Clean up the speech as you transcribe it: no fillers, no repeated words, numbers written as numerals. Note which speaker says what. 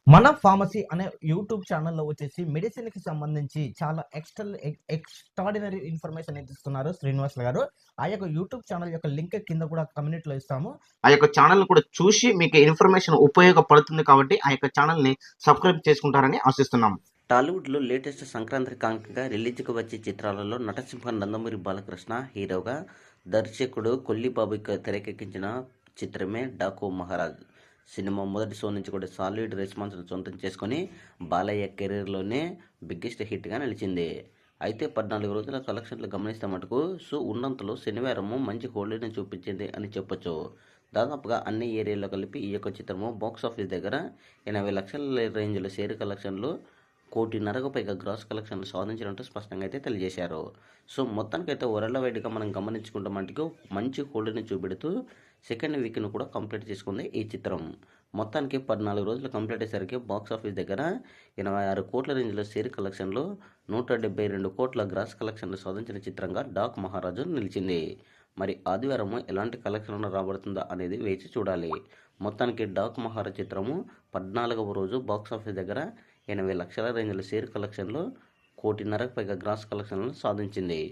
Speaker 1: మన ఫార్మసీ అనే యూట్యూబ్ ఛానల్‌లో వచ్చేసి మెడిసిన్‌కి సంబంధించి చాలా ఎక్స్‌ట్రార్డినరీ ఇన్ఫర్మేషన్ అయితే ఇస్తున్నారు శ్రీనివాసులు గారు. ఆ యొక్క యూట్యూబ్ ఛానల్ యొక్క లింక్ కింద కూడా కమ్యూనిటీలో ఇస్తాము. ఆ యొక్క ఛానల్‌ని కూడా చూసి మీకు ఇన్ఫర్మేషన్ ఉపయోగపడుతుంది కాబట్టి ఆ యొక్క ఛానల్‌ని సబ్‌స్క్రైబ్ చేసుకుంటారని ఆశిస్తున్నాం.
Speaker 2: టాలీవుడ్‌లో లేటెస్ట్ సంక్రాంతి కానుకగా రిలీజ్‌కి వచ్చే చిత్రాలలో నటసింహ నందమూరి బాలకృష్ణ హీరోగా, దర్శకుడు కొల్లిబాబు తెరకెక్కించిన చిత్రమే 'డాకు మహారాజ్'. సినిమా మొదటి షో నుంచి కూడా సాలిడ్ రెస్పాన్స్‌ను సొంతం చేసుకొని బాలయ్య కెరీర్‌లోనే బిగ్గెస్ట్ హిట్‌గా నిలిచింది. అయితే 14 రోజుల కలెక్షన్లు గమనిస్తే మటుకు ఉన్నంతలో శనివారము మంచి హోల్డ్‌ని చూపించింది అని చెప్పొచ్చు. దాదాపుగా అన్ని ఏరియాల్లో కలిపి ఈ యొక్క చిత్రము బాక్సాఫీస్ దగ్గర 80 లక్షల రేంజ్‌లో షేర్ కలెక్షన్లు, 1,50,00,000కు పైగా గ్రాస్ కలెక్షన్లు సాధించినట్టు స్పష్టంగా అయితే తెలియజేశారు. మొత్తానికైతే వరల్డ్ వైడ్‌గా మనం గమనించుకుంటే మటుకు మంచి హోల్డ్‌ని చూపెడుతూ సెకండ్ వీక్‌ని కూడా కంప్లీట్ చేసుకుంది ఈ చిత్రం. మొత్తానికి 14 రోజులు కంప్లీట్ అయ్యేసరికి బాక్సాఫీస్ దగ్గర 86 కోట్ల రేంజ్‌లో షేర్ కలెక్షన్లు, 172 కోట్ల గ్రాస్ కలెక్షన్లు సాధించిన చిత్రంగా 'డాక్ మహారాజు' నిలిచింది. మరి ఆదివారం ఎలాంటి కలెక్షన్లు రాబడుతుందా అనేది వేచి చూడాలి. మొత్తానికి 'డాక్ మహారాజ్' చిత్రము 14వ రోజు బాక్సాఫీస్ దగ్గర 80 లక్షల రేంజ్‌లో షేర్ కలెక్షన్లు, 1,50,00,000కు పైగా గ్రాస్ కలెక్షన్లను సాధించింది.